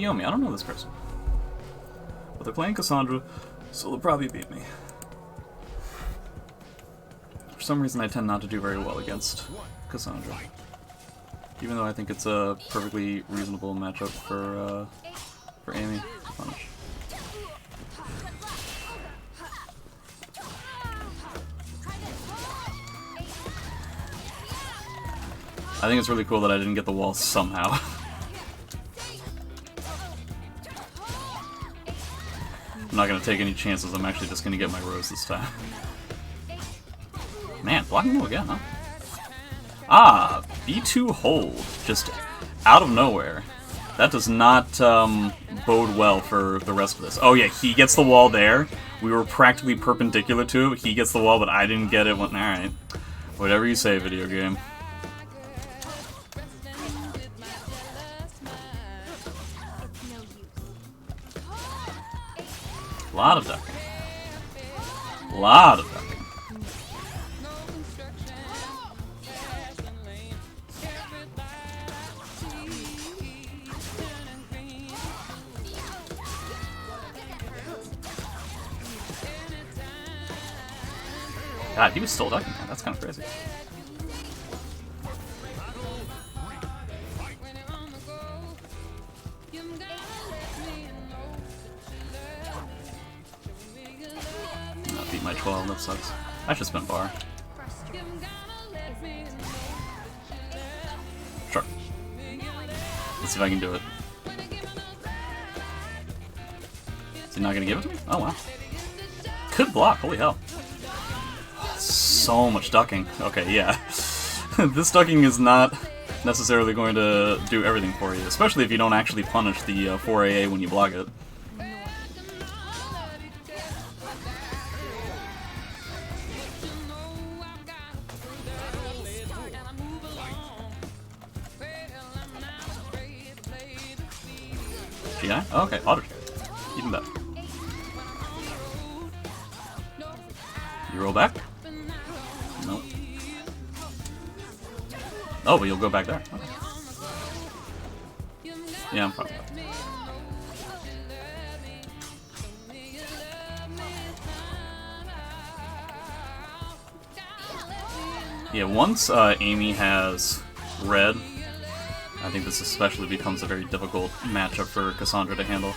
Tsukuyomi. I don't know this person. But they're playing Cassandra, so they'll probably beat me. For some reason I tend not to do very well against Cassandra. Even though I think it's a perfectly reasonable matchup for Amy to punish. I think it's really cool that I didn't get the wall somehow. I'm not gonna take any chances, I'm actually just gonna get my rose this time. Man, blocking low again, huh? Ah, B2 hold, just out of nowhere. That does not bode well for the rest of this. Oh yeah, he gets the wall there. We were practically perpendicular to it. He gets the wall, but I didn't get it. Alright. Whatever you say, video game. A lot of ducking. A lot of ducking. God, he was still ducking, man. That's kind of crazy. I beat my 12, that sucks. I should spend bar. Sure. Let's see if I can do it. Is he not gonna give it to me? Oh wow. Good block, holy hell. So much ducking. Okay, yeah. This ducking is not necessarily going to do everything for you, especially if you don't actually punish the 4AA when you block it. GI? Oh, okay, auto trade. Even better. You roll back? Nope. Oh, but you'll go back there. Okay. Yeah, I'm fine with that. Yeah, once Amy has red, I think this especially becomes a very difficult matchup for Cassandra to handle.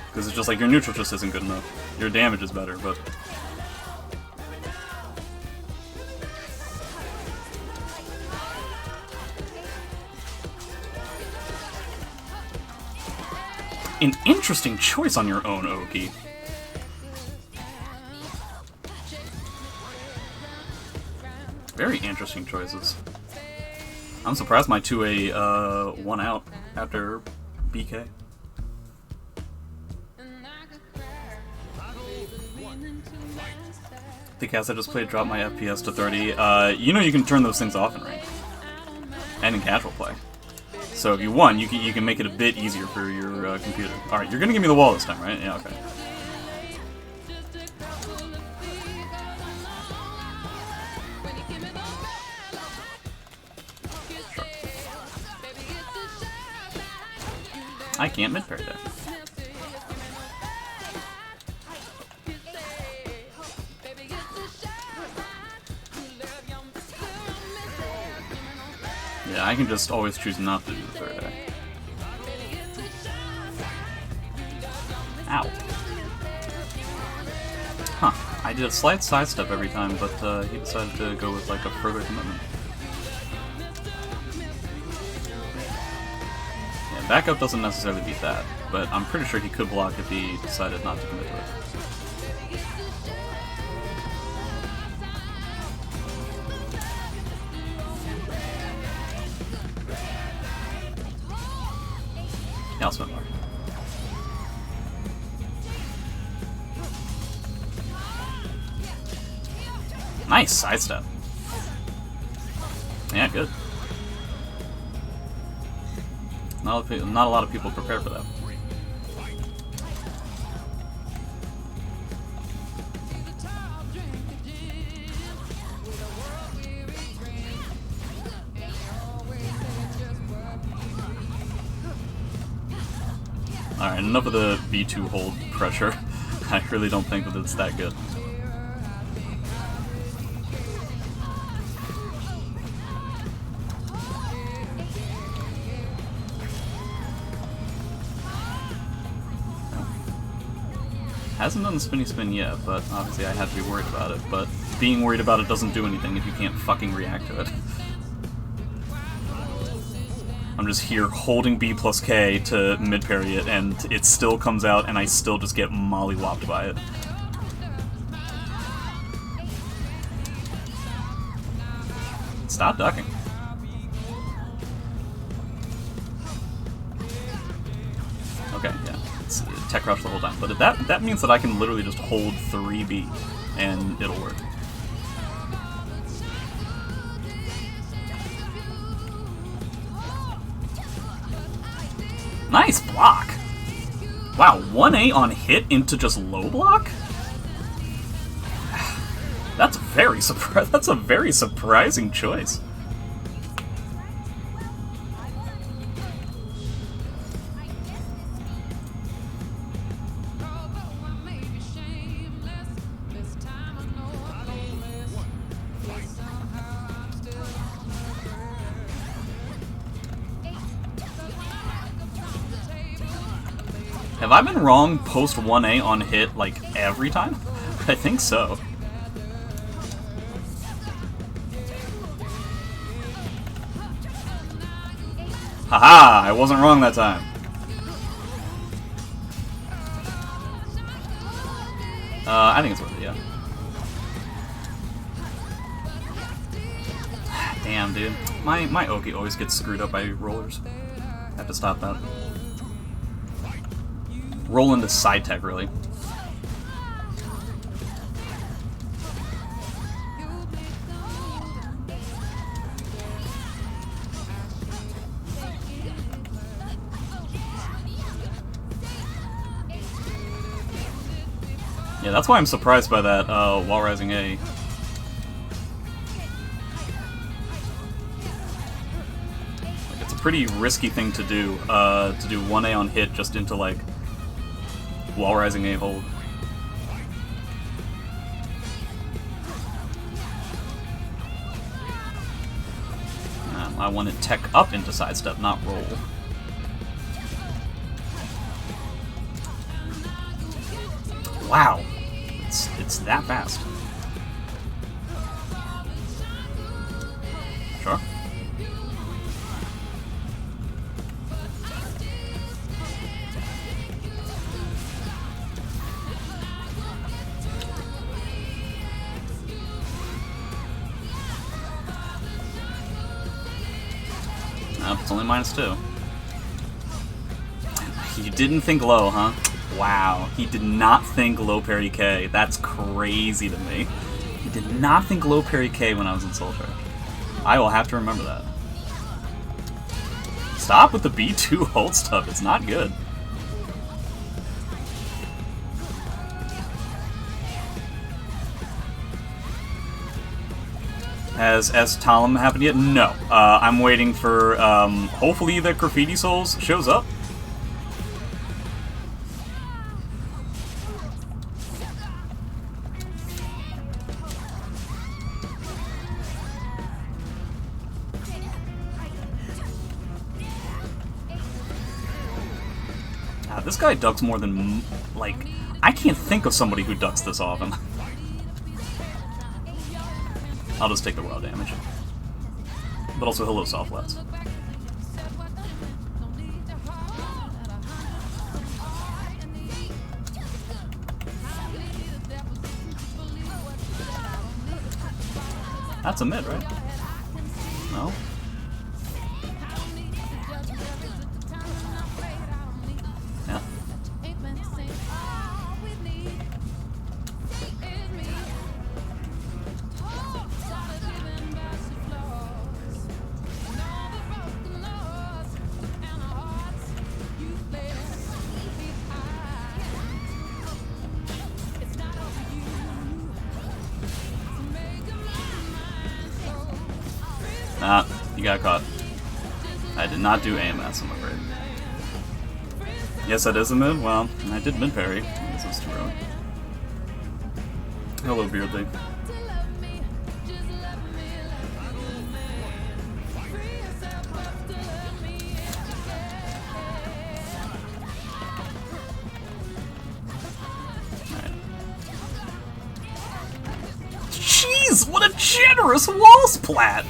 Because it's just like, your neutral just isn't good enough. Your damage is better, but... An interesting choice on your own, Oki. Very interesting choices. I'm surprised my 2A won out after BK. The cast I just played dropped my FPS to 30. You know you can turn those things off in ranked. And in casual play. So if you won, you can make it a bit easier for your computer. Alright, you're gonna give me the wall this time, right? Yeah, okay. Sure. I can't mid-pair there. Yeah, I can just always choose not to do the third A. Ow. Huh. I did a slight sidestep every time, but he decided to go with like a further commitment. Yeah, backup doesn't necessarily beat that, but I'm pretty sure he could block if he decided not to commit to it. Yeah, I'll spend more. Nice sidestep. Yeah, good. Not a lot of people prepare for that. Alright, enough of the B2 hold pressure. I really don't think that it's that good. Hasn't done the spinny spin yet, but obviously I have to be worried about it. But being worried about it doesn't do anything if you can't fucking react to it. I'm just here holding B plus K to mid-parry it, and it still comes out, and I still just get mollywopped by it. Stop ducking. Okay, yeah. It's tech crouch the whole time. But that means that I can literally just hold 3B, and it'll work. Nice block! Wow, 1A on hit into just low block? That's a very surprising choice. Have I been wrong post 1A on hit, like, every time? I think so. Haha! I wasn't wrong that time. I think it's worth it, yeah. Damn, dude. My Oki always gets screwed up by rollers. I have to stop that. Roll into side tech, really. Yeah, that's why I'm surprised by that wall rising A. Like, it's a pretty risky thing to do 1A on hit just into, like, wall rising A hold. I wanted tech up into sidestep, not roll. Wow, it's that fast. Sure. Nope, it's only -2. You didn't think low, huh? Wow, he did not think low parry K. That's crazy to me. He did not think low parry K when I was in Soul Charge. I will have to remember that. Stop with the B2 hold stuff, it's not good. Has Talum happened yet? No. I'm waiting for, hopefully the Graffiti Souls shows up. This guy ducks more than, like, I can't think of somebody who ducks this often. I'll just take the raw damage. But also, hello, soft flats. That's a mid, right? No? Yeah. Nah, you got caught. I did not do AMS, I'm afraid. Yes, that is a mid? Well, I did mid parry. I guess it was too early. Hello, Beardly. Jeez, what a generous wall splat!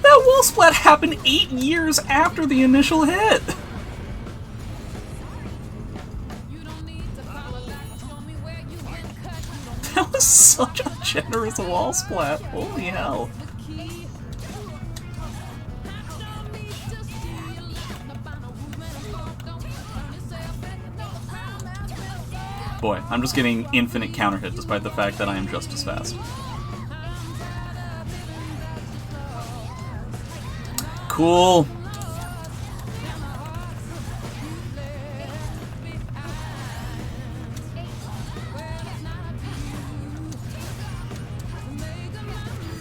That wall splat happened 8 years after the initial hit! That was such a generous wall splat, holy hell. Boy, I'm just getting infinite counter hit despite the fact that I am just as fast. Cool.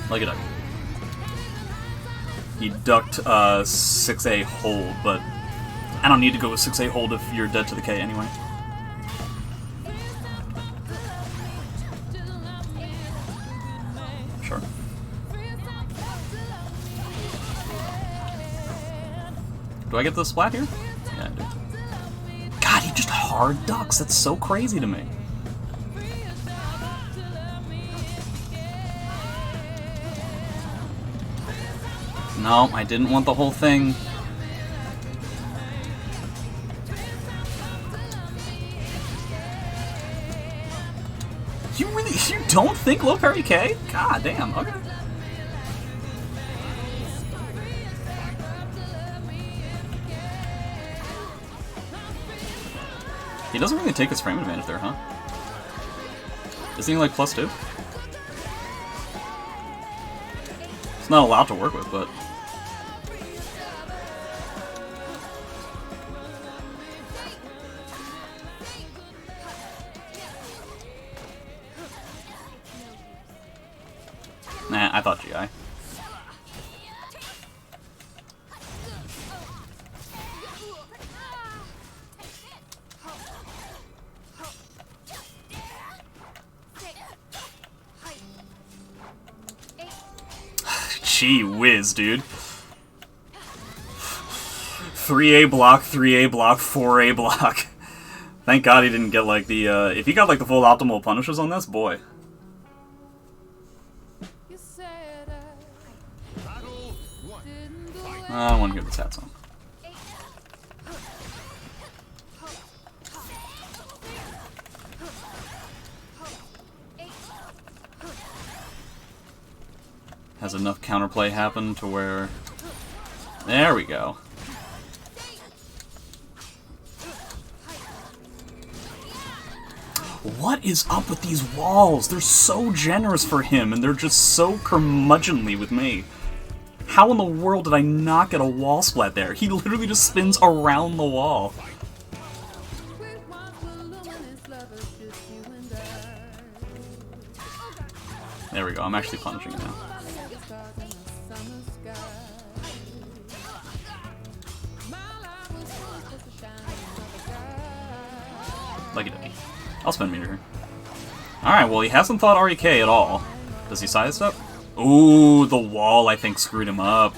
Look it up. He ducked 6A hold, but I don't need to go with 6A hold if you're dead to the K anyway. Sure. Do I get the splat here? Yeah, I do. God, he just hard ducks. That's so crazy to me. No, I didn't want the whole thing. You don't think low parry K? God damn, okay. He doesn't really take his frame advantage there, huh? Isn't he like +2? It's not a lot to work with, but... Nah, I thought GI. Gee whiz, dude. 3A block, 3A block, 4A block. Thank God he didn't get like the, if he got like the full optimal punishes on this, boy. I don't want to hear this hat song. Has enough counterplay happen to where... There we go. What is up with these walls? They're so generous for him, and they're just so curmudgeonly with me. How in the world did I not get a wall splat there? He literally just spins around the wall. There we go, I'm actually punishing it now. Like it. I'll spend meter here. Alright, well he hasn't thought REK at all. Does he sidestep? Ooh, the wall I think screwed him up.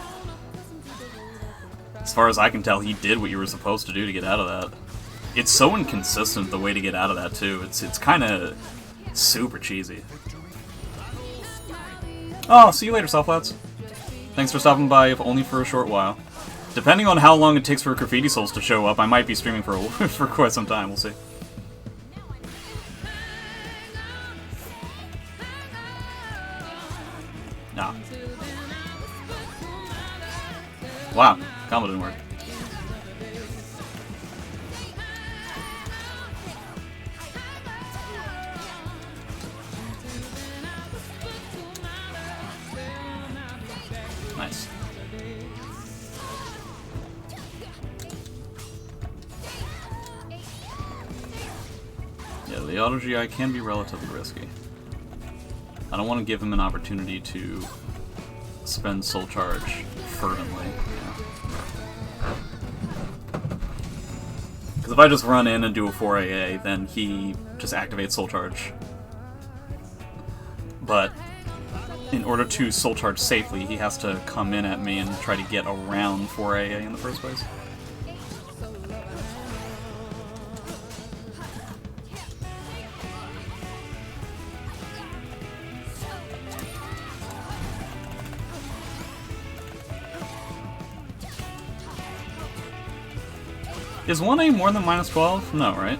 As far as I can tell, he did what you were supposed to do to get out of that. It's so inconsistent the way to get out of that too. It's kind of super cheesy. Oh, see you later, Softflats. Thanks for stopping by, if only for a short while. Depending on how long it takes for Graffiti Souls to show up, I might be streaming for for quite some time. We'll see. Nah. Wow, combo didn't work. Nice. Yeah, the auto GI can be relatively risky. I don't want to give him an opportunity to spend soul charge fervently. Because if I just run in and do a 4AA, then he just activates Soul Charge. But in order to Soul Charge safely, he has to come in at me and try to get around 4AA in the first place. Is 1A more than -12? No, right?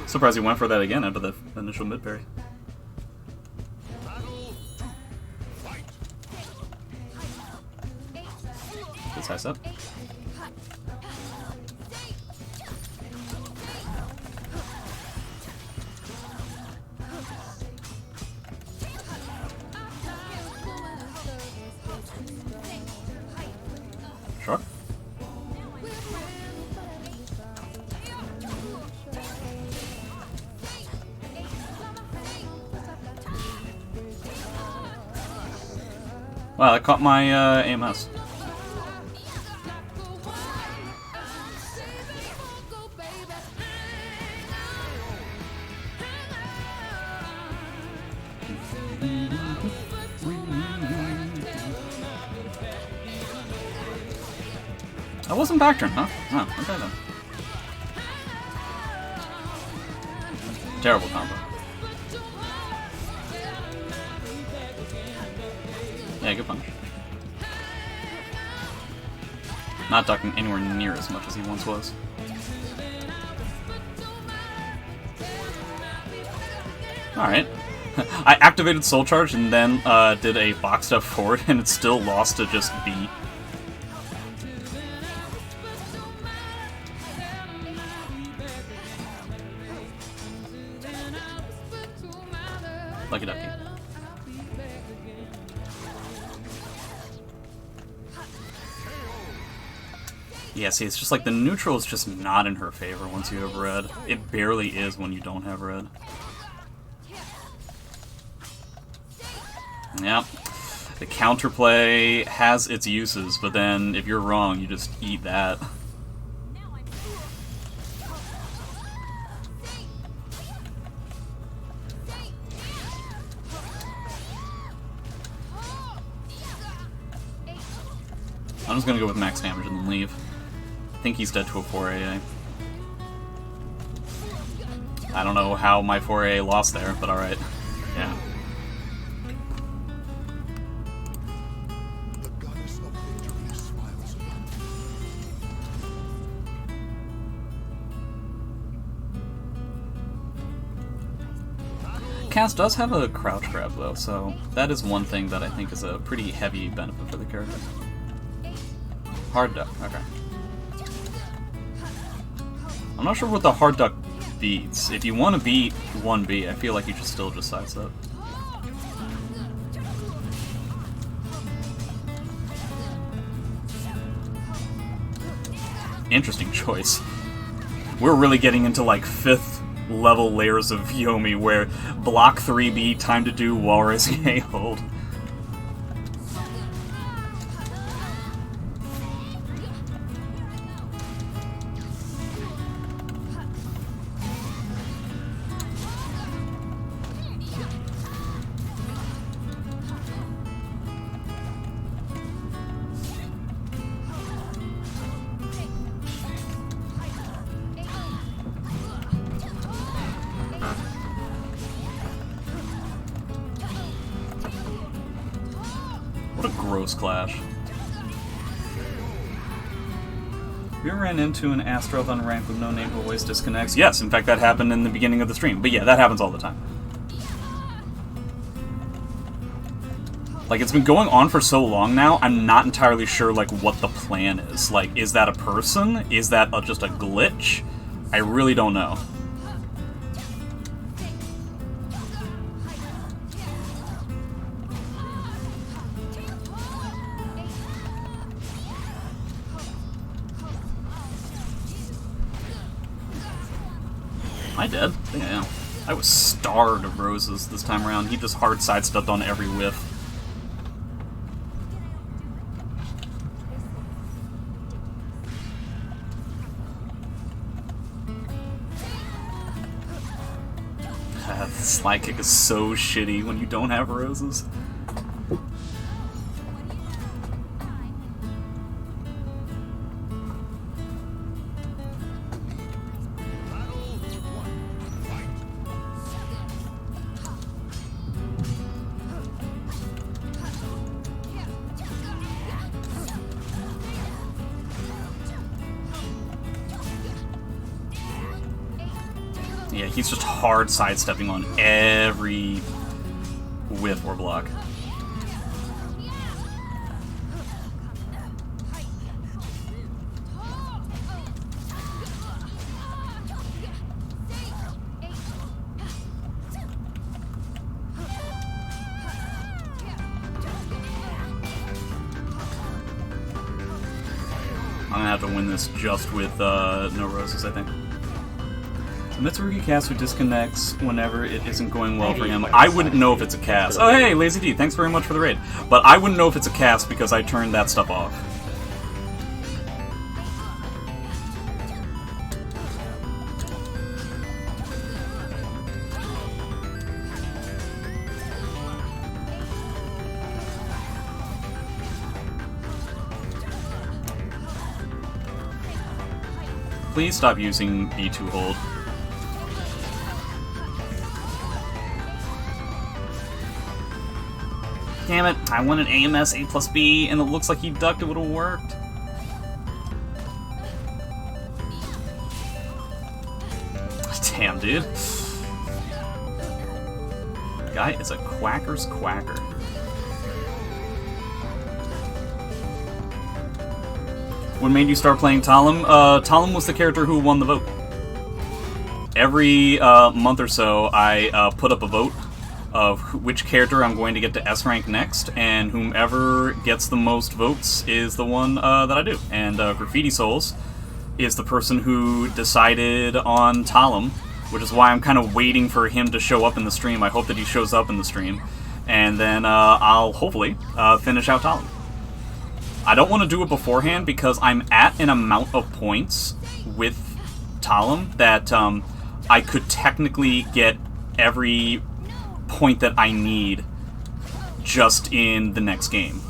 Surprised he went for that again after the initial mid parry. Good side step. Sure. Wow, that caught my AMS. That wasn't back turn, huh? Oh, okay then. Terrible combo. Yeah, good punch. Not ducking anywhere near as much as he once was. Alright. I activated Soul Charge and then did a box step forward and it still lost to just B. Lucky ducky. Yeah, see, it's just like the neutral is just not in her favor once you have red. It barely is when you don't have red. Yep. The counterplay has its uses, but then if you're wrong, you just eat that. I'm just gonna go with max damage and then leave. I think he's dead to a 4AA. I don't know how my 4AA lost there, but alright. Yeah. Cass does have a crouch grab though, so that is one thing that I think is a pretty heavy benefit for the character. Hard duck, okay. I'm not sure what the hard duck beats. If you want to beat 1B, I feel like you should still just sidestep. Interesting choice. We're really getting into like 5th level layers of Yomi where block 3B, time to do wall raising A hold. What a gross clash. You ever ran into an Astrov unranked with no name who always disconnects? Yes, in fact that happened in the beginning of the stream. But yeah, that happens all the time. Like, it's been going on for so long now, I'm not entirely sure, like, what the plan is. Like, is that a person? Is that just a glitch? I really don't know. I did? I think I am. I was starved of roses this time around. He just hard sidestepped on every whiff. The slide kick is so shitty when you don't have roses. Yeah, he's just hard sidestepping on every whiff or block. I'm gonna have to win this just with no roses, I think. Mitsurugi cast who disconnects whenever it isn't going well for him. I wouldn't know if it's a cast. Oh hey, Lazy D, thanks very much for the raid. But I wouldn't know if it's a cast because I turned that stuff off. Please stop using B2 hold. Damn it, I wanted AMS A plus B, and it looks like he ducked, it would've worked. Damn, dude. Guy is a quacker's quacker. What made you start playing Talum? Talum was the character who won the vote. Every month or so, I put up a vote of which character I'm going to get to S rank next, and whomever gets the most votes is the one that I do. And Graffiti Souls is the person who decided on Talum, which is why I'm kind of waiting for him to show up in the stream. I hope that he shows up in the stream, and then I'll hopefully finish out Talum. I don't want to do it beforehand because I'm at an amount of points with Talum that I could technically get every point that I need just in the next game.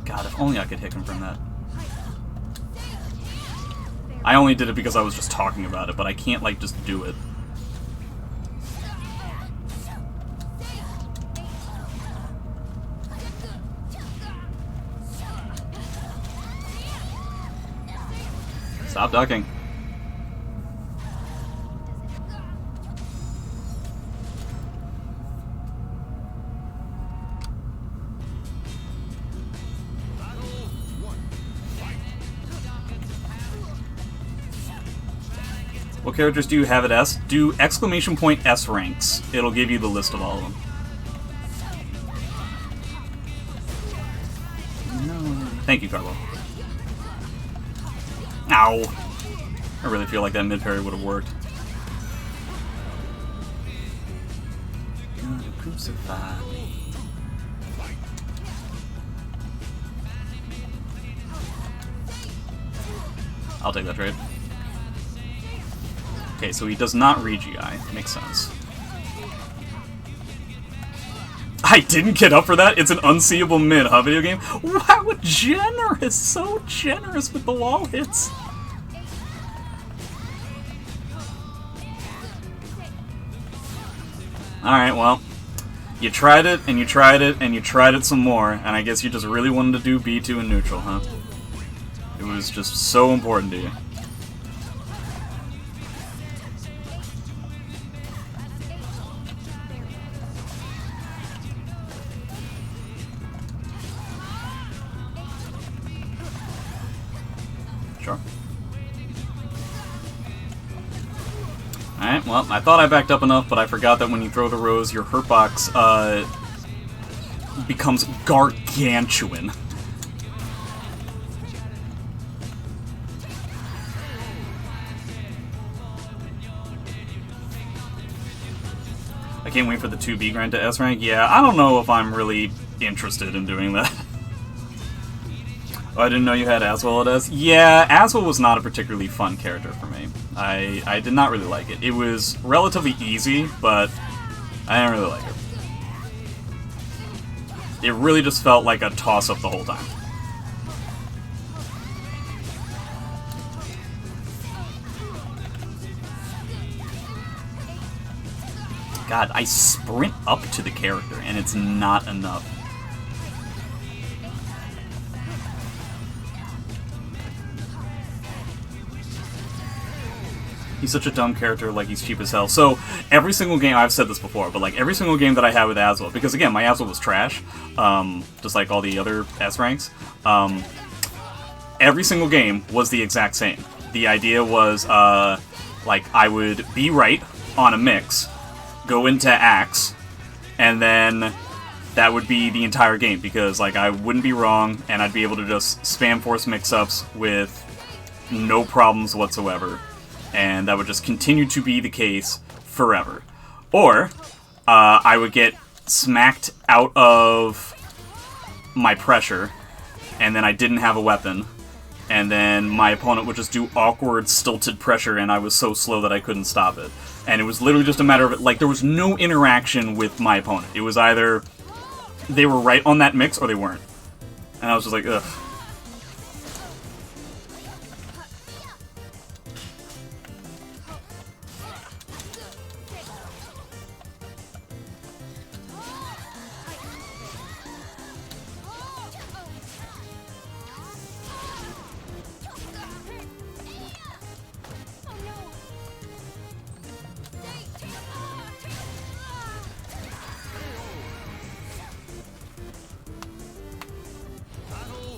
God, if only I could hit him from that. I only did it because I was just talking about it, but I can't, like, just do it. Stop ducking. What characters do you have at S? Do exclamation point S ranks. It'll give you the list of all of them. No. Thank you, Carlo. Ow! I really feel like that mid-parry would have worked. Gonna crucify me. I'll take that trade. Okay, so he does not re-GI. Makes sense. I didn't get up for that? It's an unseeable mid, huh, video game? Wow, generous! So generous with the wall hits! Alright, well, you tried it, and you tried it, and you tried it some more, and I guess you just really wanted to do B2 in neutral, huh? It was just so important to you. Sure. Alright, well, I thought I backed up enough, but I forgot that when you throw the rose, your hurt box becomes gargantuan. I can't wait for the 2B grind to S rank. Yeah, I don't know if I'm really interested in doing that. Oh, I didn't know you had Aswell at S. Yeah, Aswell was not a particularly fun character for me. I did not really like it. It was relatively easy, but I didn't really like it. It really just felt like a toss-up the whole time. God, I sprint up to the character, and it's not enough. He's such a dumb character, like, he's cheap as hell. So, every single game, I've said this before, but, like, every single game that I had with Aswell, because, again, my Aswell was trash, just like all the other S ranks, every single game was the exact same. The idea was, like, I would be right on a mix, go into Axe, and then that would be the entire game, because, like, I wouldn't be wrong, and I'd be able to just spam force mix-ups with no problems whatsoever. And that would just continue to be the case forever. Or, I would get smacked out of my pressure, and then I didn't have a weapon, and then my opponent would just do awkward, stilted pressure, and I was so slow that I couldn't stop it. And it was literally just a matter of, like, there was no interaction with my opponent. It was either they were right on that mix, or they weren't. And I was just like, ugh.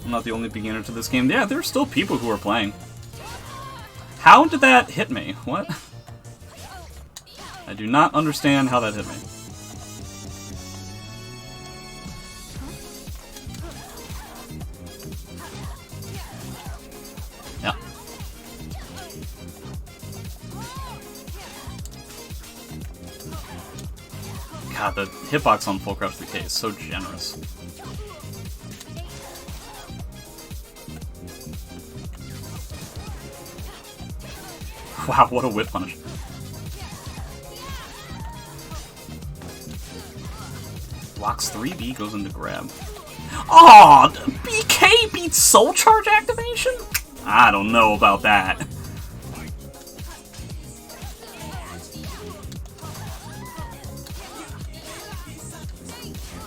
I'm not the only beginner to this game. Yeah, there are still people who are playing. How did that hit me? What? I do not understand how that hit me. Yeah. God, the hitbox on full crouch 3K is so generous. Wow, what a whip punish. Blocks 3B, goes into grab. Aw, BK beats Soul Charge activation? I don't know about that.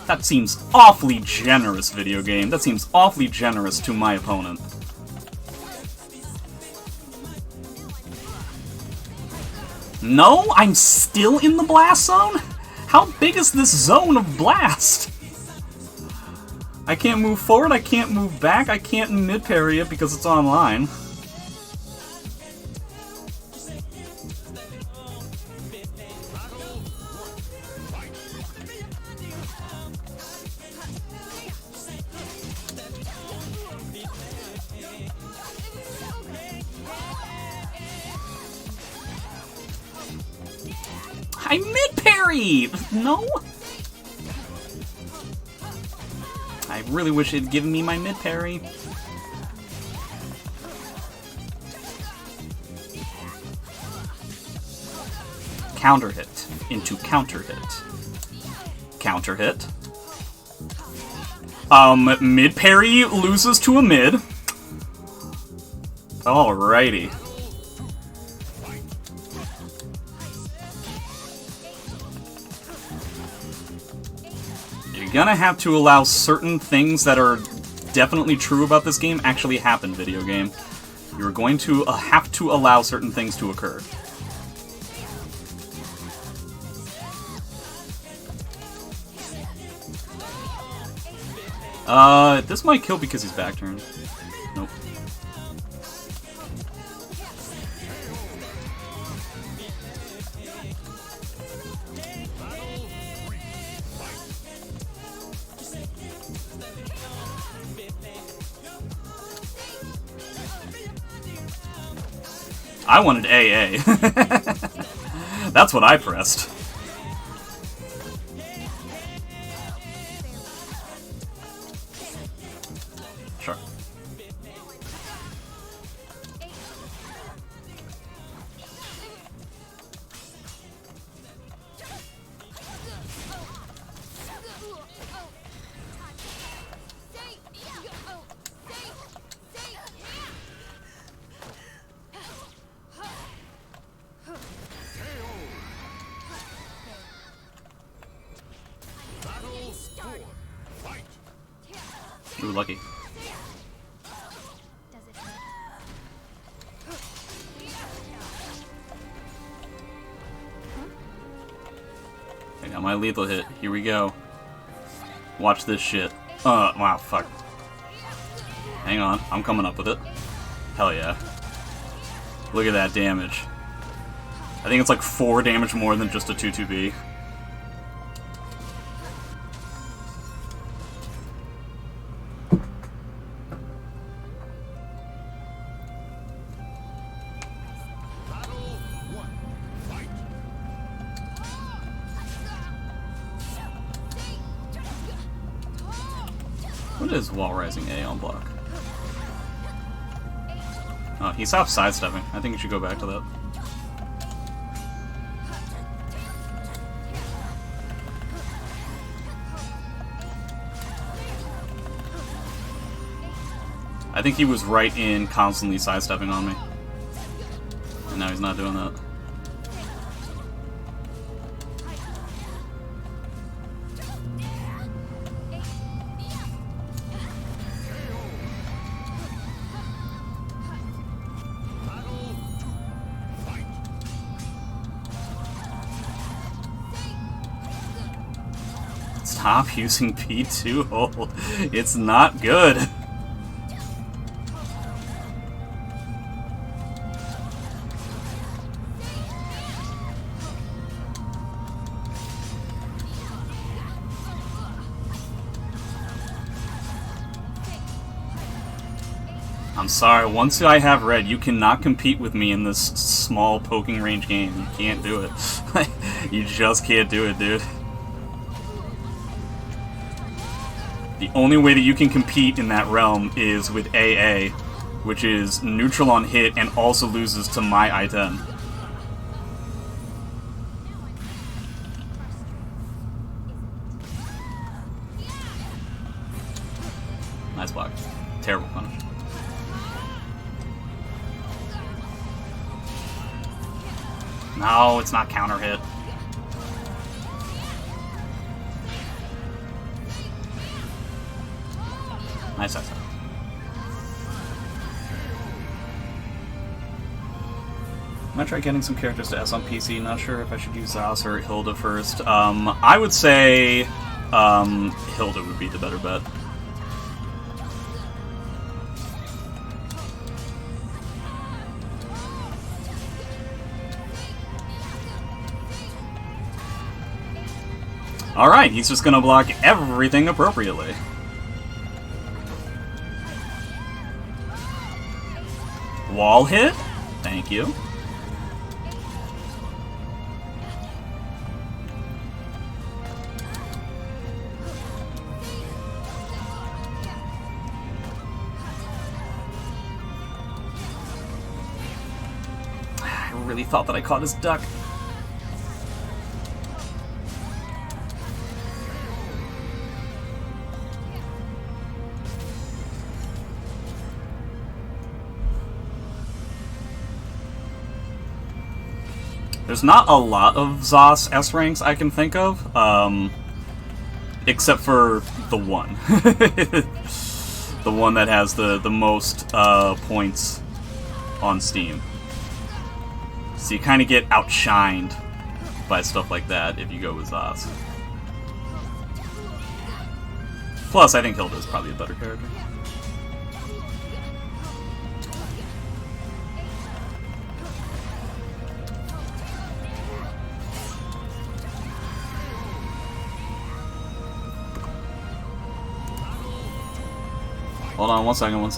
That seems awfully generous, video game. That seems awfully generous to my opponent. No? I'm still in the blast zone? How big is this zone of blast? I can't move forward, I can't move back, I can't mid-parry it because it's online. I mid-parry! No? I really wish it'd given me my mid-parry. Counter hit into counter hit. Counter hit. Mid-parry loses to a mid. Alrighty. You're gonna have to allow certain things that are definitely true about this game actually happen, video game. You're going to have to allow certain things to occur. This might kill because he's back turned. Nope. I wanted AA. That's what I pressed. Sure. Ooh, lucky. I got my lethal hit. Here we go. Watch this shit. Wow, fuck. Hang on, I'm coming up with it. Hell yeah. Look at that damage. I think it's like 4 damage more than just a 2-2B. What is wall rising A on block? Oh, he stopped sidestepping. I think you should go back to that. I think he was right in constantly sidestepping on me. And now he's not doing that. Stop using P2 hold. It's not good. I'm sorry, once I have red, you cannot compete with me in this small poking range game. You can't do it. You just can't do it, dude. The only way that you can compete in that realm is with AA, which is neutral on hit and also loses to my I-10. Nice block. Terrible punish. No, it's not counter hit. Nice effort. I'm gonna try getting some characters to S on PC. Not sure if I should use Zos or Hilda first. I would say Hilda would be the better bet. Alright, he's just gonna block everything appropriately. Wall hit? Thank you. I really thought that I caught his duck. There's not a lot of Zos S ranks I can think of, except for the one. The one that has the most points on Steam. So you kind of get outshined by stuff like that if you go with Zos. Plus, I think Hilda is probably a better character. Hold on, one second.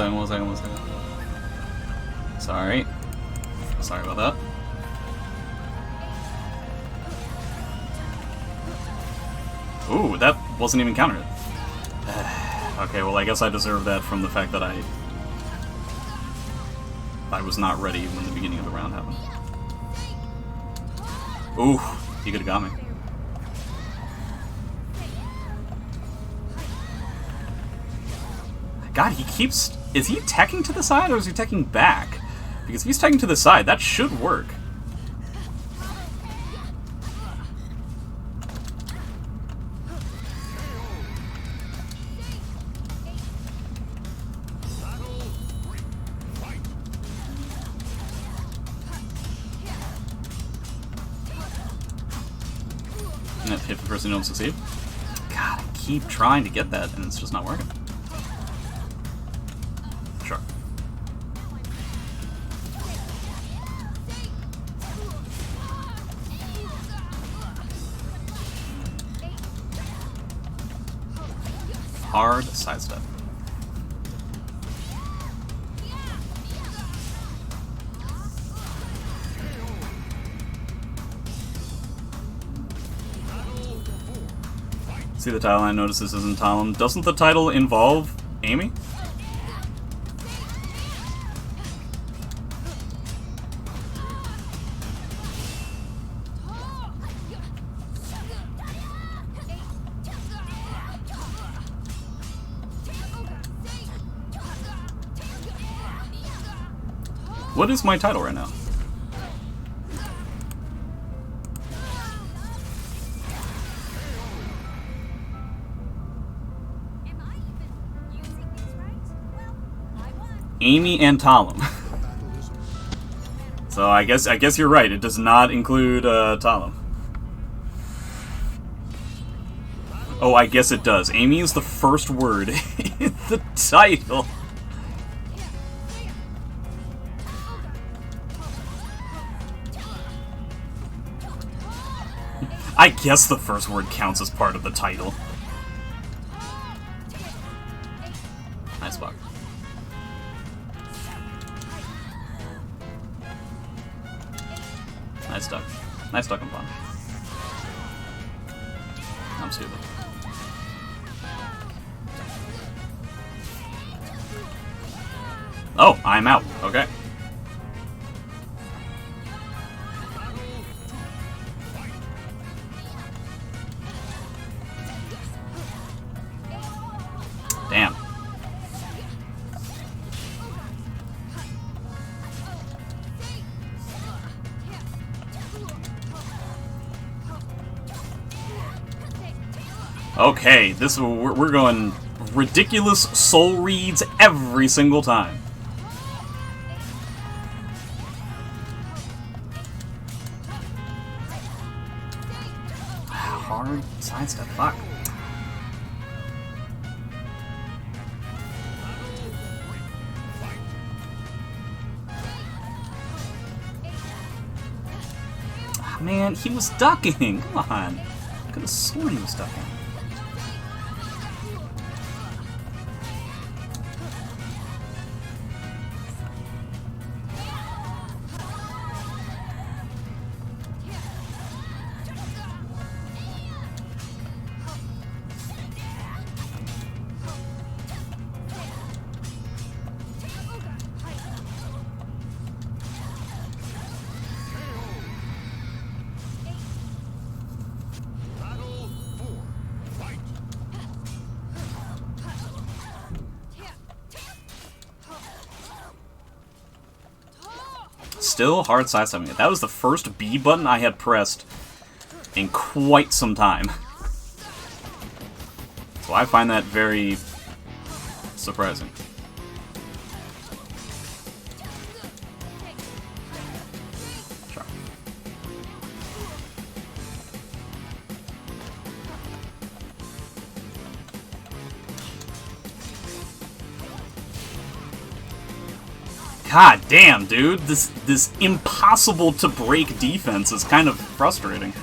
Sorry. Sorry about that. Ooh, that wasn't even countered. Okay, well, I guess I deserve that from the fact that I was not ready when the beginning of the round happened. Ooh, he could've got me. God, he keeps... Is he teching to the side, or is he teching back? Because if he's teching to the side, that should work. And if the person don't succeed. God, I keep trying to get that, and it's just not working. Sure. Hard sidestep. See the title, I notice this isn't Talon. Doesn't the title involve Amy? What is my title right now? Amy and Talon. So I guess you're right. It does not include Talon. Oh, I guess it does. Amy is the first word in the title. I guess the first word counts as part of the title. Nice block. Nice duck. Nice duck and punch. I'm stupid. Oh, I'm out. Okay. Damn. Okay, this we're going ridiculous soul reads every single time. Hard sidestep, fuck. Man, he was ducking. Come on. I could have sworn he was ducking. Still hard sidestepping it. That was the first B button I had pressed in quite some time. So I find that very surprising. Sure. God damn, dude. This impossible to break defense is kind of frustrating.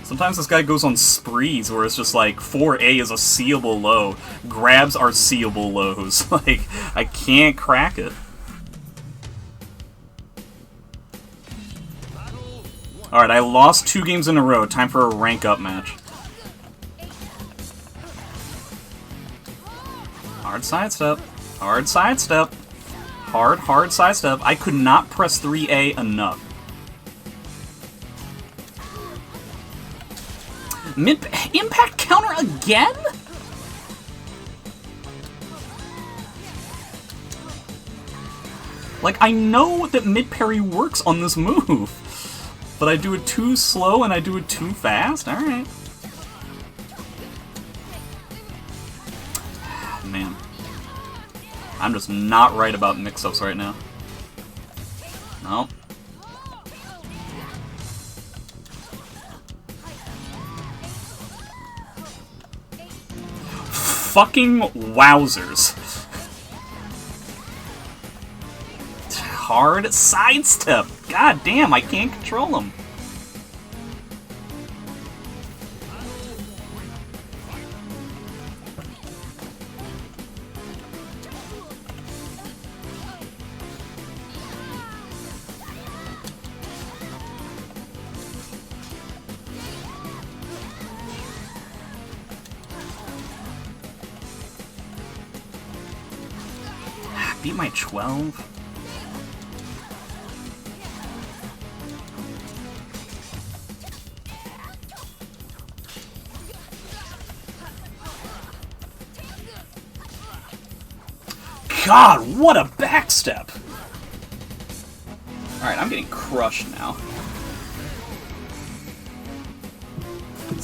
Sometimes this guy goes on sprees where it's just like 4A is a seeable low. Grabs are seeable lows. Like, I can't crack it. Alright, I lost 2 games in a row. Time for a rank up match. Hard sidestep. Hard sidestep. Hard sidestep. I could not press 3A enough. Impact counter again? Like, I know that mid parry works on this move, but I do it too slow and I do it too fast? Alright. Man. I'm just not right about mix-ups right now. Nope. Fucking wowzers. Hard sidestep. God damn, I can't control him. Beat my 12? God, what a backstep! Alright, I'm getting crushed now.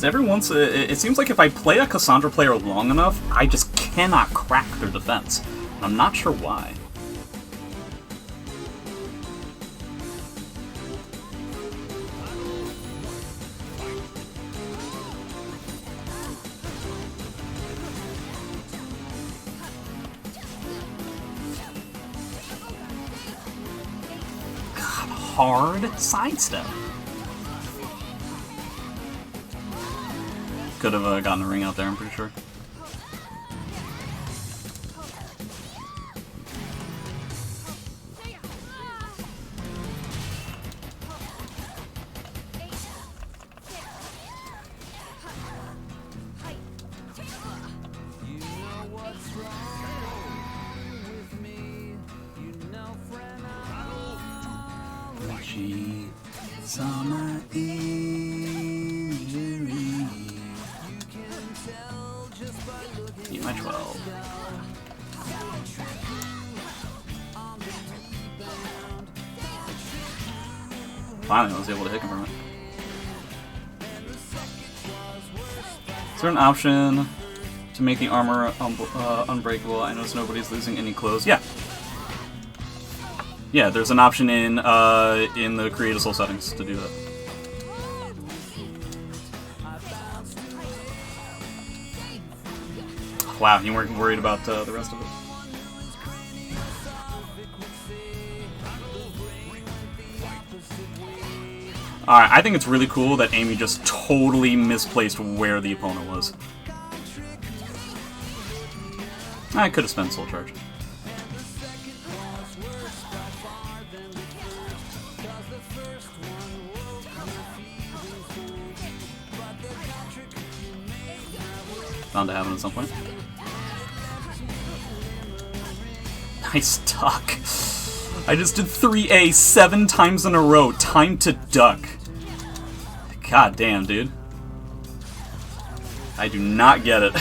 It seems like if I play a Cassandra player long enough, I just cannot crack their defense. I'm not sure why. God, hard sidestep. Could have gotten a ring out there, I'm pretty sure. Eat my 12. Finally, I was able to hit him from it. Is there an option to make the armor unbreakable? I notice nobody's losing any clothes. Yeah. Yeah, there's an option in the Create a Soul settings to do that. Wow, you weren't worried about the rest of it. Alright, I think it's really cool that Amy just totally misplaced where the opponent was. I could have spent Soul Charge. Bound to happen at some point. Nice duck. I just did 3A 7 times in a row. Time to duck. God damn, dude. I do not get it.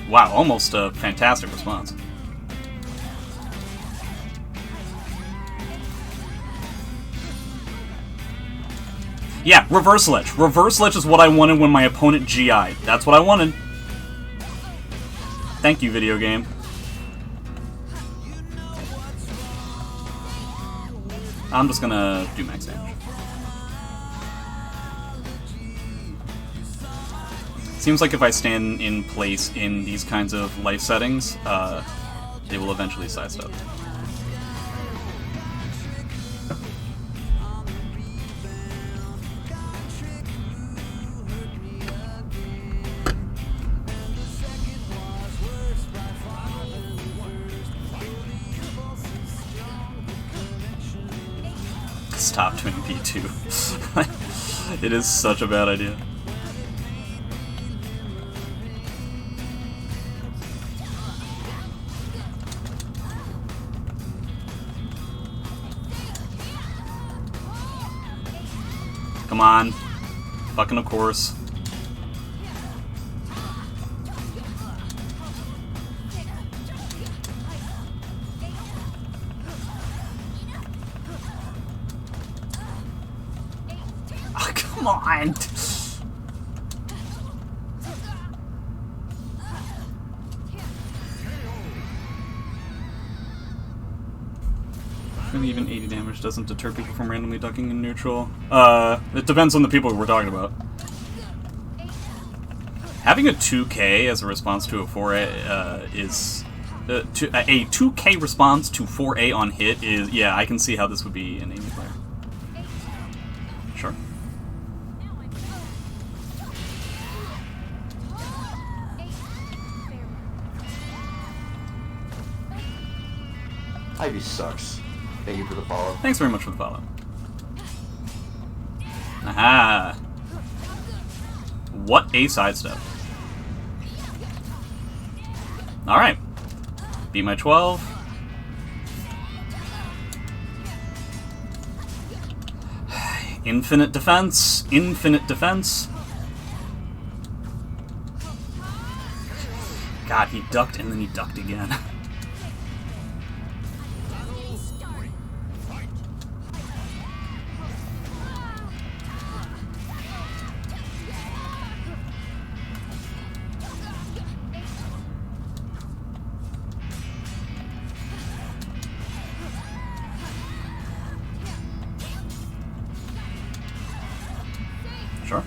Wow, almost a fantastic response. Yeah, reverse ledge. Reverse ledge is what I wanted when my opponent GI'd. That's what I wanted. Thank you, video game. I'm just gonna do max damage. Seems like if I stand in place in these kinds of life settings, they will eventually sidestep. stop doing B2. It is such a bad idea. Come on. Fucking of course. Oh, come on. Really, even 80 damage doesn't deter people from randomly ducking in neutral. It depends on the people we're talking about. Having a 2K as a response to a 4A is... a 2K response to 4A on hit is... Yeah, I can see how this would be an Amy player. Sure. Ivy sucks. Thank you for the follow. Thanks very much for the follow. Aha! What a sidestep. Alright. Beat my 12. Infinite defense. Infinite defense. God, he ducked and then he ducked again. Sure.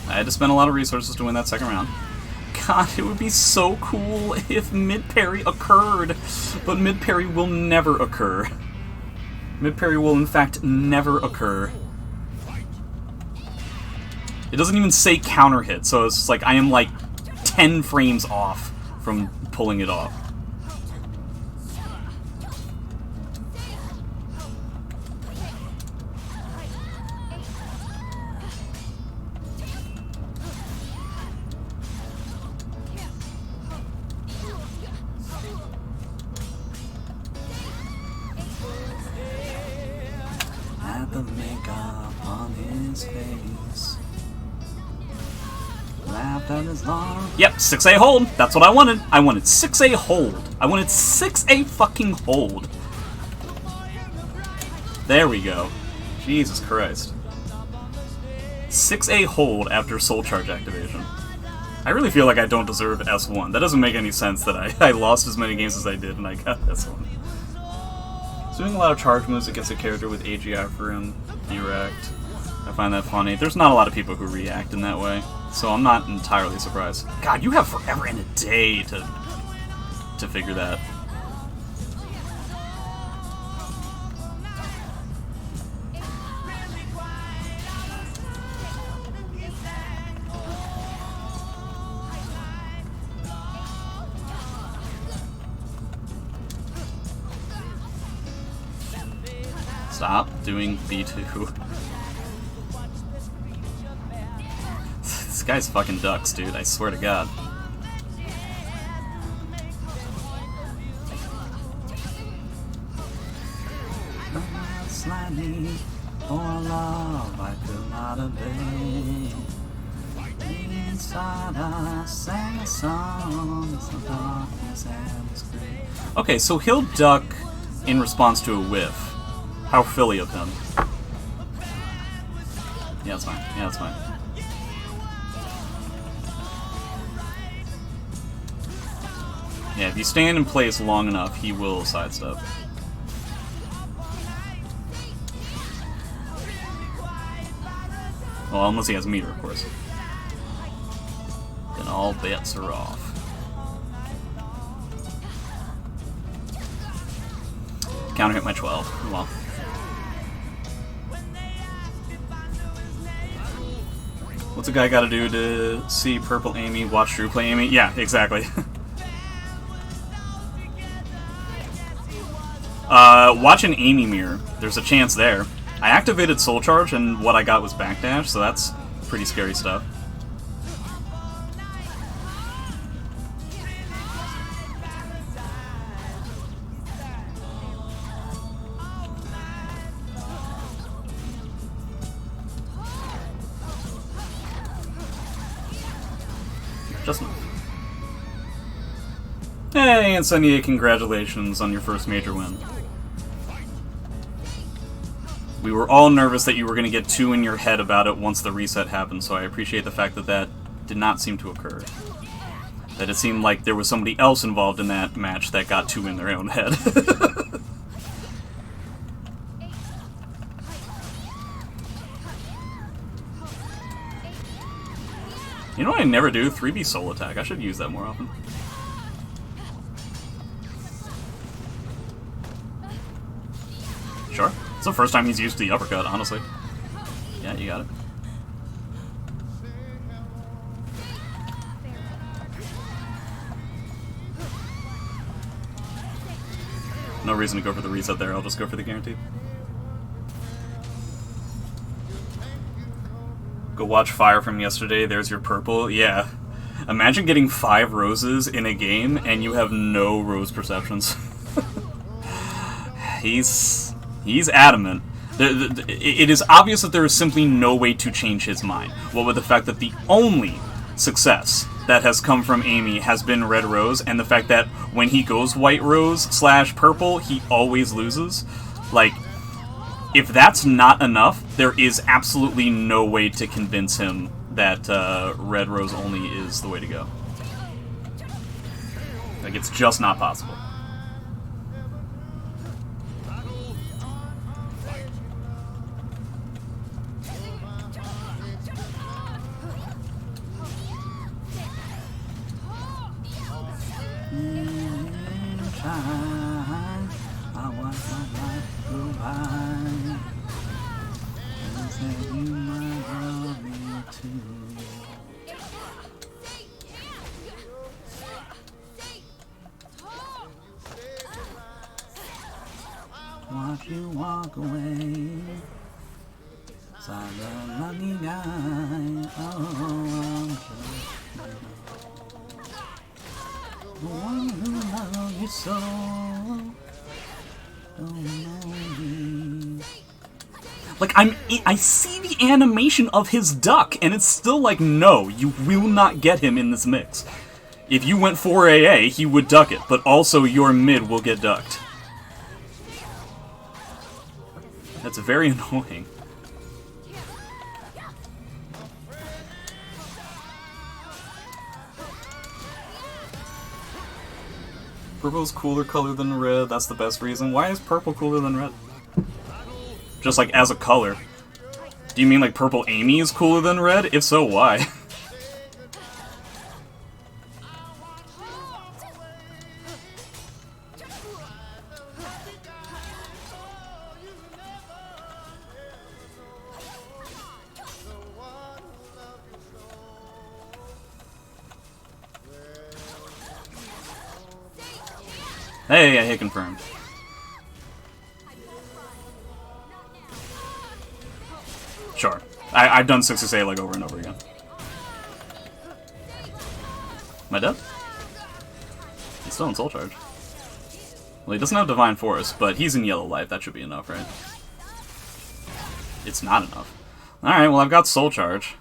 I had to spend a lot of resources to win that second round. God, it would be so cool if mid-parry occurred, but mid-parry will never occur. Mid-parry will, in fact, never occur. It doesn't even say counter hit, so it's just like I am like 10 frames off from pulling it off. The makeup on his face. Laughed at his arm. Yep, 6A hold. That's what I wanted. I wanted 6A hold. I wanted 6A fucking hold. There we go. Jesus Christ. 6A hold after soul charge activation. I really feel like I don't deserve S1. That doesn't make any sense that I lost as many games as I did and I got S1. So doing a lot of charge moves against a character with AGI for him, direct. I find that funny. There's not a lot of people who react in that way, so I'm not entirely surprised. God, you have forever and a day to figure that. Stop doing B2. This guy's fucking ducks, dude. I swear to God. Okay, so he'll duck in response to a whiff. How Philly of him. Yeah, that's fine. Yeah, that's fine. Yeah, if you stand in place long enough, he will sidestep. Well, unless he has meter, of course. Then all bets are off. Counter hit my 12. Well. What's a guy gotta do to see purple Amy, watch Drew play Amy? Yeah, exactly. Watch an Amy mirror. There's a chance there. I activated Soul Charge, and what I got was Backdash, so that's pretty scary stuff. Just enough. Hey, and Sunny, congratulations on your first major win. We were all nervous that you were going to get 2 in your head about it once the reset happened, so I appreciate the fact that that did not seem to occur. That it seemed like there was somebody else involved in that match that got 2 in their own head. You know what I never do? 3B Soul Attack. I should use that more often. Sure. It's the first time he's used the uppercut, honestly. Yeah, you got it. No reason to go for the reset there, I'll just go for the guarantee. Go watch Fire from yesterday, there's your purple. Yeah. Imagine getting 5 roses in a game and you have no rose perceptions. He's adamant. It is obvious that there is simply no way to change his mind. What with the fact that the only success that has come from Amy has been Red Rose, and the fact that when he goes White Rose / purple, he always loses. Like, if that's not enough, there is absolutely no way to convince him that Red Rose only is the way to go. Like, it's just not possible. Watch you walk away. Such a lucky guy. Oh, I'm the one who loves you so. Don't know me. Like, I see the animation of his duck, and it's still like, no, you will not get him in this mix. If you went for AA, he would duck it, but also your mid will get ducked. That's very annoying. Purple's cooler color than red, that's the best reason. Why is purple cooler than red? Just like as a color. Do you mean like purple Amy is cooler than red? If so, why? Hey, I hit confirmed. Sure. I've done 668 like over and over again. Am I dead? He's still in Soul Charge. Well, he doesn't have Divine Force, but he's in Yellow Light. That should be enough, right? It's not enough. Alright, well, I've got Soul Charge.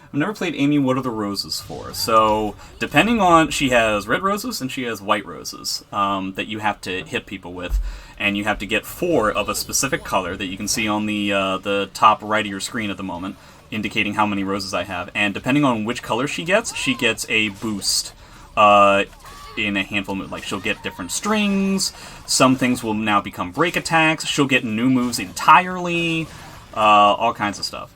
I've never played Amy What Are the Roses for, so depending on... She has red roses and she has white roses that you have to hit people with, and you have to get 4 of a specific color that you can see on the top right of your screen at the moment, indicating how many roses I have, and depending on which color she gets a boost in a handful of... Like, she'll get different strings, some things will now become break attacks, she'll get new moves entirely, all kinds of stuff.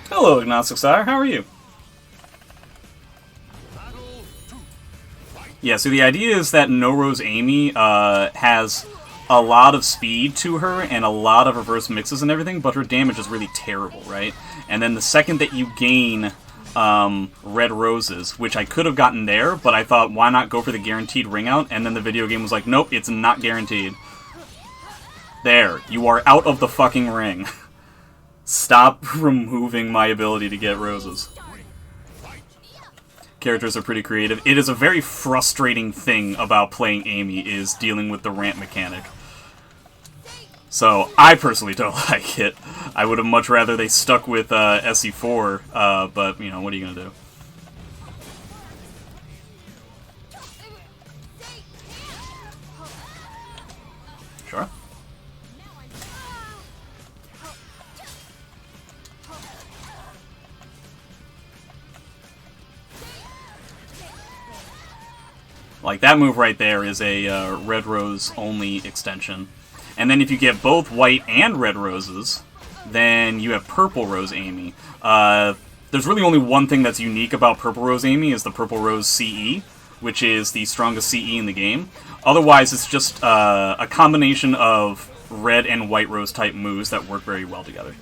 Hello, Agnostic Sire. How are you? Yeah, so the idea is that No Rose Amy has a lot of speed to her and a lot of reverse mixes and everything, but her damage is really terrible, right? And then the second that you gain red roses, which I could have gotten there, but I thought, why not go for the guaranteed ring out? And then the video game was like, nope, it's not guaranteed. There, you are out of the fucking ring. Stop removing my ability to get roses. Characters are pretty creative. It is a very frustrating thing about playing Amy, is dealing with the ramp mechanic. So, I personally don't like it. I would have much rather they stuck with SE4, but, you know, what are you gonna do? Sure. Like, that move right there is a red rose only extension. And then if you get both white and red roses, then you have purple rose Amy. There's really only one thing that's unique about purple rose Amy, is the purple rose CE, which is the strongest CE in the game. Otherwise, it's just a combination of red and white rose type moves that work very well together.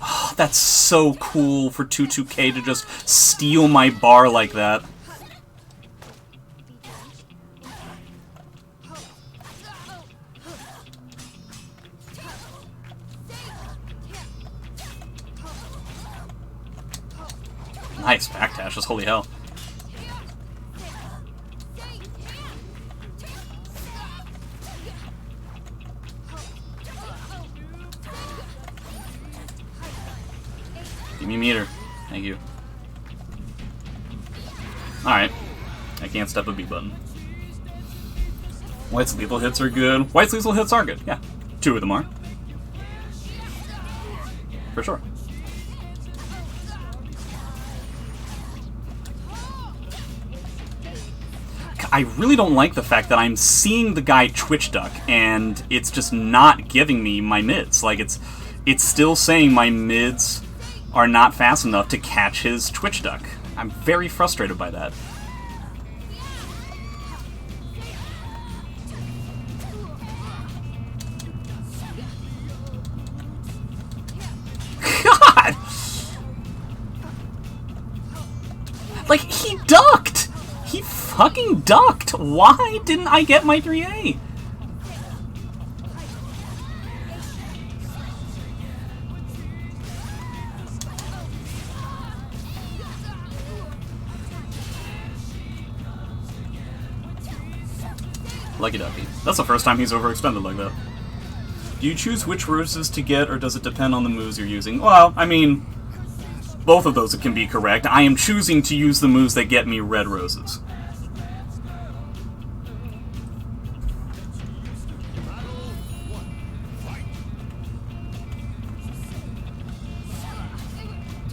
Oh, that's so cool for 22K to just steal my bar like that. Nice backdash, just holy hell. Give me a meter. Thank you. Alright. I can't step a B button. White's lethal hits are good. White's lethal hits are good, yeah. 2 of them are. For sure. I really don't like the fact that I'm seeing the guy Twitch duck, and it's just not giving me my mids. Like, it's still saying my mids are not fast enough to catch his Twitch duck. I'm very frustrated by that. God! Like, he ducked! He fucking ducked! Why didn't I get my 3A? Lucky ducky. That's the first time he's overexpended like that. Do you choose which roses to get, or does it depend on the moves you're using? Well, I mean, both of those can be correct. I am choosing to use the moves that get me red roses.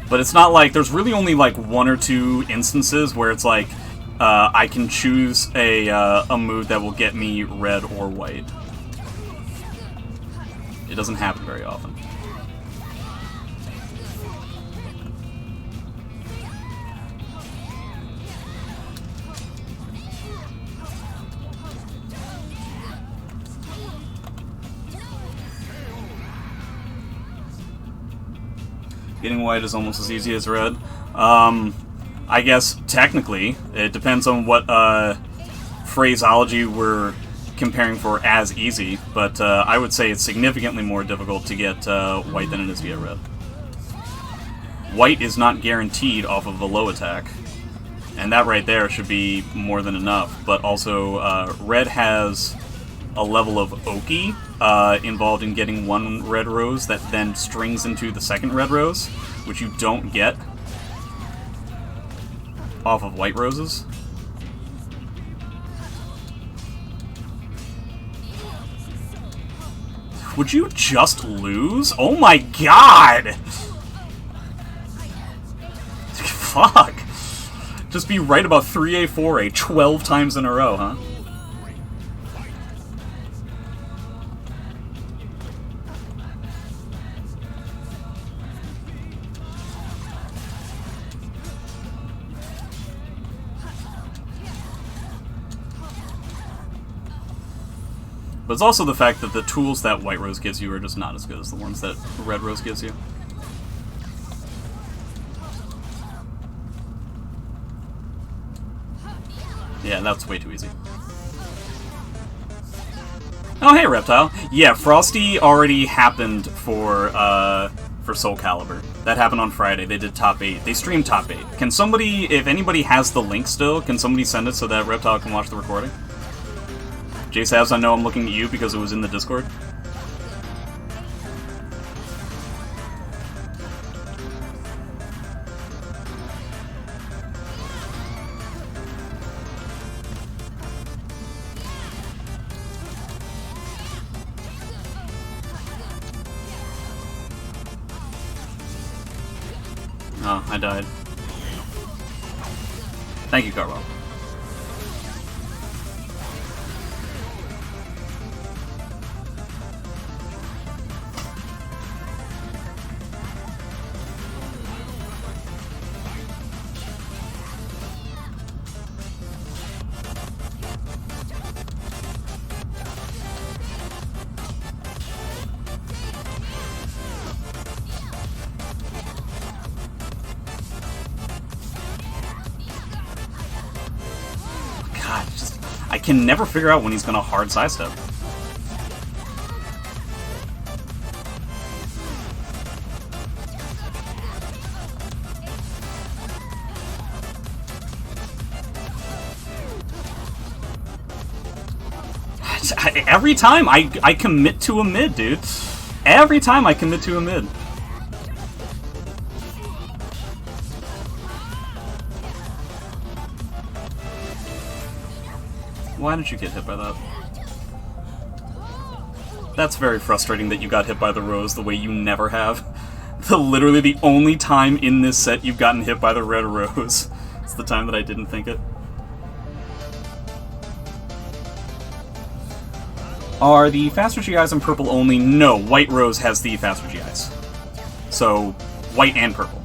But it's not like, there's really only like 1 or 2 instances where it's like, I can choose a move that will get me red or white. It doesn't happen very often. Getting white is almost as easy as red. I guess, technically, it depends on what phraseology we're comparing for as easy, but I would say it's significantly more difficult to get white than it is to get red. White is not guaranteed off of a low attack, and that right there should be more than enough, but also red has a level of Oki involved in getting 1 red rose that then strings into the second red rose, which you don't get off of white roses. Would you just lose? Oh my god! Fuck! Just be right about 3A, 4A 12 times in a row, huh? But it's also the fact that the tools that White Rose gives you are just not as good as the ones that Red Rose gives you. Yeah, that's way too easy. Oh, hey, Reptile. Yeah, Frosty already happened for Soulcalibur. That happened on Friday. They did top 8. They streamed top 8. Can somebody, if anybody has the link still, can somebody send it so that Reptile can watch the recording? J-Sabs, I know I'm looking at you because it was in the Discord. Oh, I died. Thank you, Carwell. I can never figure out when he's gonna hard sidestep. Every time I commit to a mid, dude. Every time I commit to a mid. Why did you get hit by that? That's very frustrating that you got hit by the Rose the way you never have. Literally the only time in this set you've gotten hit by the Red Rose. It's the time that I didn't think it. Are the faster GIs in purple only? No, White Rose has the faster GIs. So, white and purple.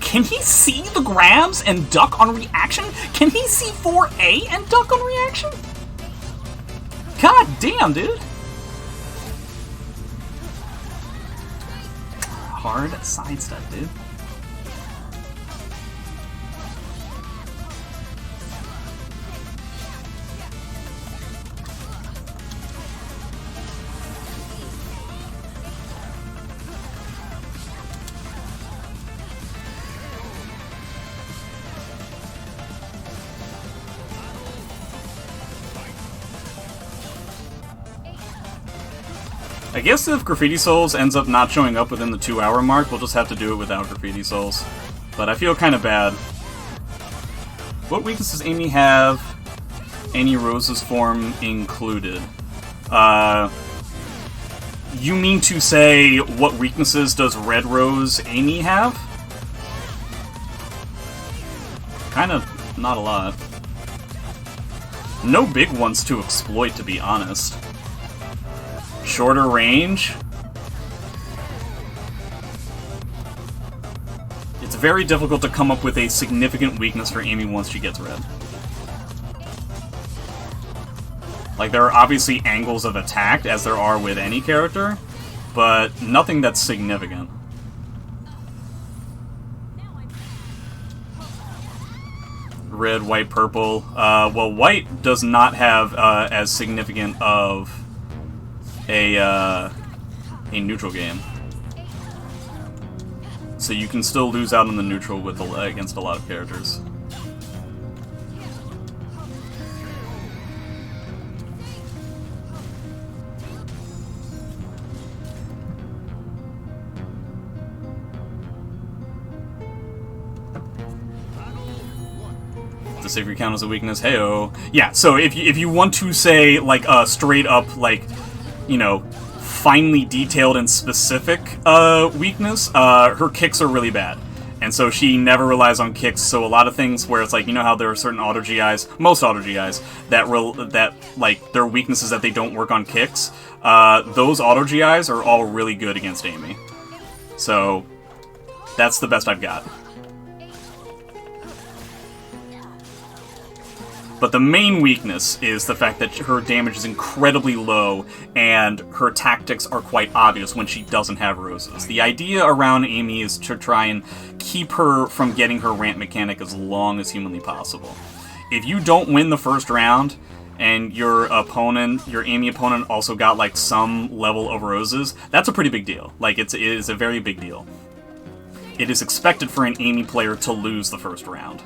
Can he see the grabs and duck on reaction? Can he see 4A and duck on reaction? God damn, dude. Hard sidestep, dude. I guess if Graffiti Souls ends up not showing up within the 2-hour mark, we'll just have to do it without Graffiti Souls. But I feel kind of bad. What weakness does Amy have? Any Rose's form included. You mean to say, what weaknesses does Red Rose Amy have? Kind of not a lot. No big ones to exploit, to be honest. Shorter range. It's very difficult to come up with a significant weakness for Amy once she gets red. Like, there are obviously angles of attack, as there are with any character, but nothing that's significant. Red, white, purple. Well, white does not have as significant of a neutral game. So you can still lose out on the neutral with against a lot of characters. The savior count as a weakness. Heyo. Yeah. So if you want to say like a straight up like, you know, finely detailed and specific weakness, her kicks are really bad. And so she never relies on kicks, so a lot of things where it's like, you know how there are certain auto GIs, most auto GIs, that like, their weaknesses that they don't work on kicks, those auto GIs are all really good against Amy. So, that's the best I've got. But the main weakness is the fact that her damage is incredibly low, and her tactics are quite obvious when she doesn't have roses. The idea around Amy is to try and keep her from getting her ramp mechanic as long as humanly possible. If you don't win the first round, and your opponent, your Amy opponent, also got like some level of roses, that's a pretty big deal. Like, it is a very big deal. It is expected for an Amy player to lose the first round.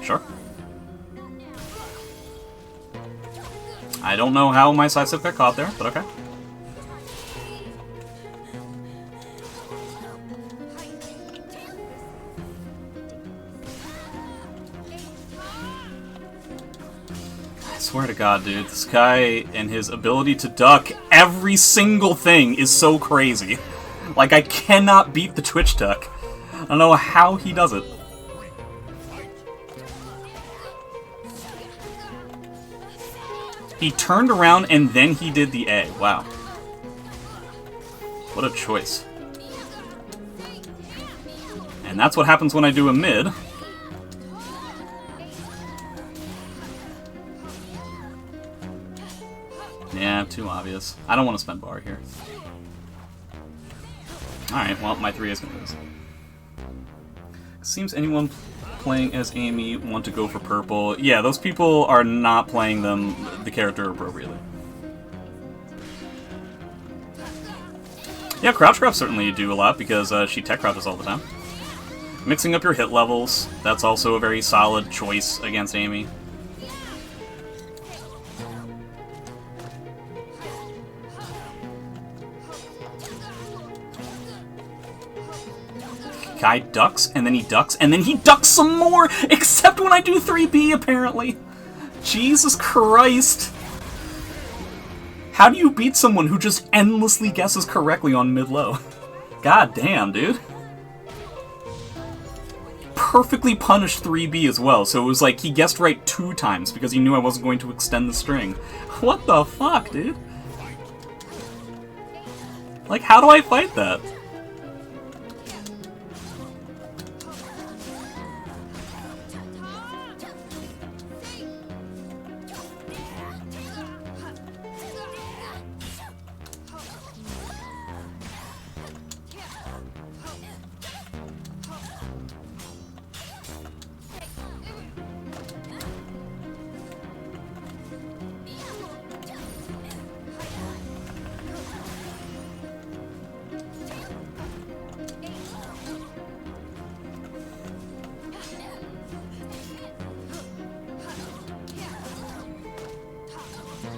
Sure. I don't know how my sidestep got caught there, but okay. I swear to God, dude, this guy and his ability to duck every single thing is so crazy. Like, I cannot beat the Twitch duck. I don't know how he does it. He turned around and then he did the A. Wow. What a choice. And that's what happens when I do a mid. Yeah, too obvious. I don't want to spend bar here. Alright, well, my 3 is going to lose. Seems anyone playing as Amy want to go for purple. Yeah, those people are not playing the character appropriately. Yeah, crouch grab certainly do a lot because she tech crouches all the time. Mixing up your hit levels, that's also a very solid choice against Amy. Guy ducks, and then he ducks, and then he ducks some more! Except when I do 3B, apparently! Jesus Christ! How do you beat someone who just endlessly guesses correctly on mid-low? God damn, dude. Perfectly punished 3B as well, so it was like he guessed right 2 times because he knew I wasn't going to extend the string. What the fuck, dude? Like, how do I fight that?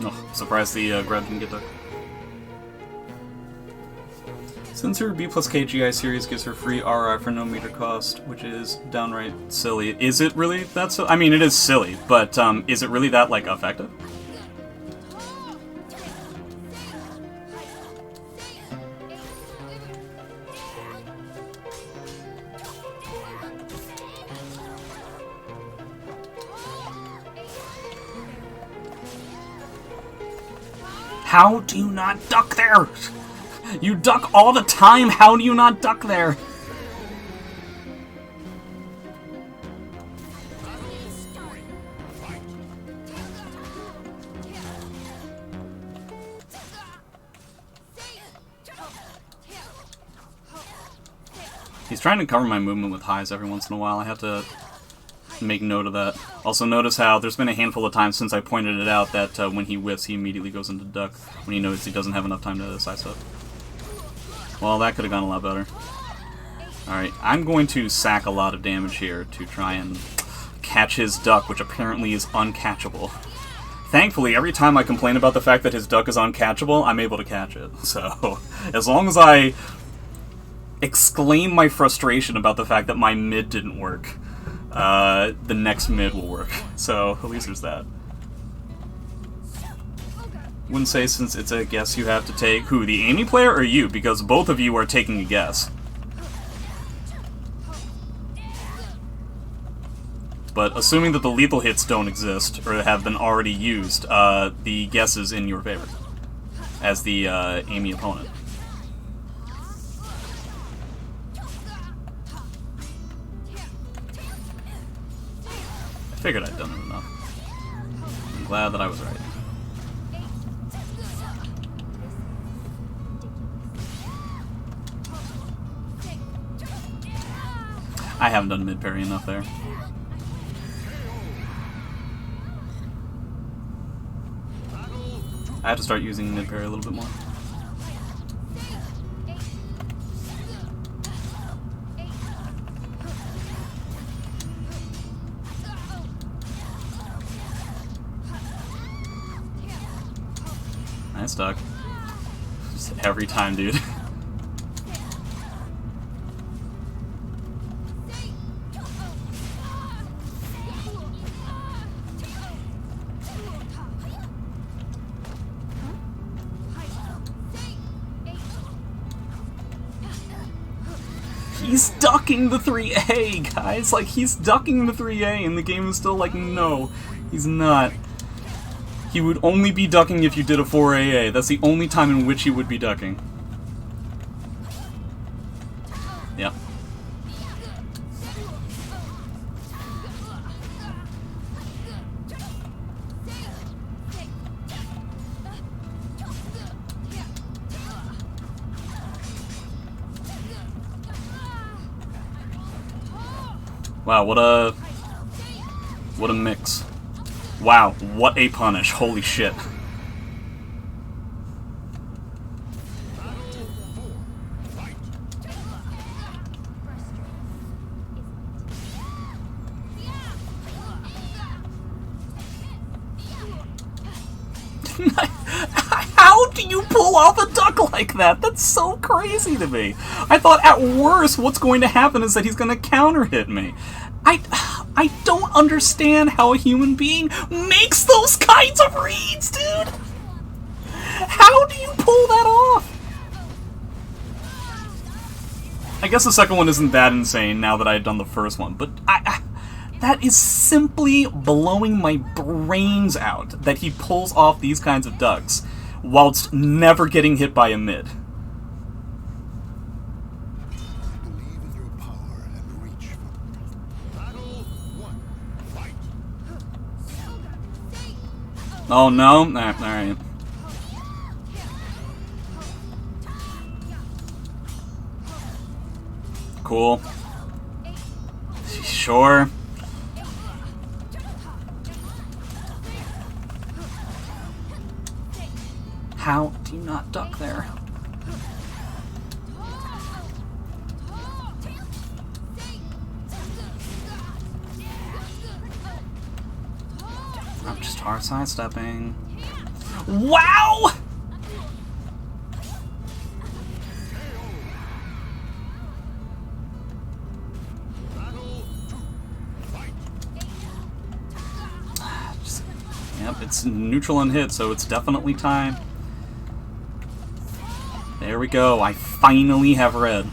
Oh, surprised the grab didn't get ducked. Since her B plus KGI series gives her free RI for no meter cost, which is downright silly. Is it really that silly? I mean, it is silly, but is it really that, like, effective? How do you not duck there? You duck all the time, how do you not duck there? He's trying to cover my movement with highs every once in a while. I have to make note of that. Also notice how there's been a handful of times since I pointed it out that when he whiffs, he immediately goes into duck when he knows he doesn't have enough time to sidestep. Well, that could have gone a lot better. Alright, I'm going to sack a lot of damage here to try and catch his duck, which apparently is uncatchable. Thankfully, every time I complain about the fact that his duck is uncatchable, I'm able to catch it. So, as long as I exclaim my frustration about the fact that my mid didn't work, the next mid will work. So, at least there's that. Wouldn't say since it's a guess you have to take. Who, the Amy player or you? Because both of you are taking a guess. but assuming that the lethal hits don't exist, or have been already used, the guess is in your favor, as the Amy opponent. I figured I'd done it enough. I'm glad that I was right. I haven't done mid parry enough there. I have to start using mid parry a little bit more. Nice duck. Just every time, dude. He's ducking the 3A, guys! Like, he's ducking the 3A, and the game is still like, no, he's not. He would only be ducking if you did a 4AA. That's the only time in which he would be ducking. Yep. Wow, what a mix. Wow, what a punish. Holy shit. How do you pull off a duck like that? That's so crazy to me. I thought at worst what's going to happen is that he's going to counter hit me. I don't understand how a human being makes those kinds of reads, dude! How do you pull that off? I guess the second one isn't that insane now that I had done the first one, but that is simply blowing my brains out that he pulls off these kinds of ducks whilst never getting hit by a mid. Oh no? Alright. Cool. Sure. How do you not duck there? I'm just hard sidestepping. Wow! Yep, it's neutral and hit, so it's definitely time. There we go. I finally have red.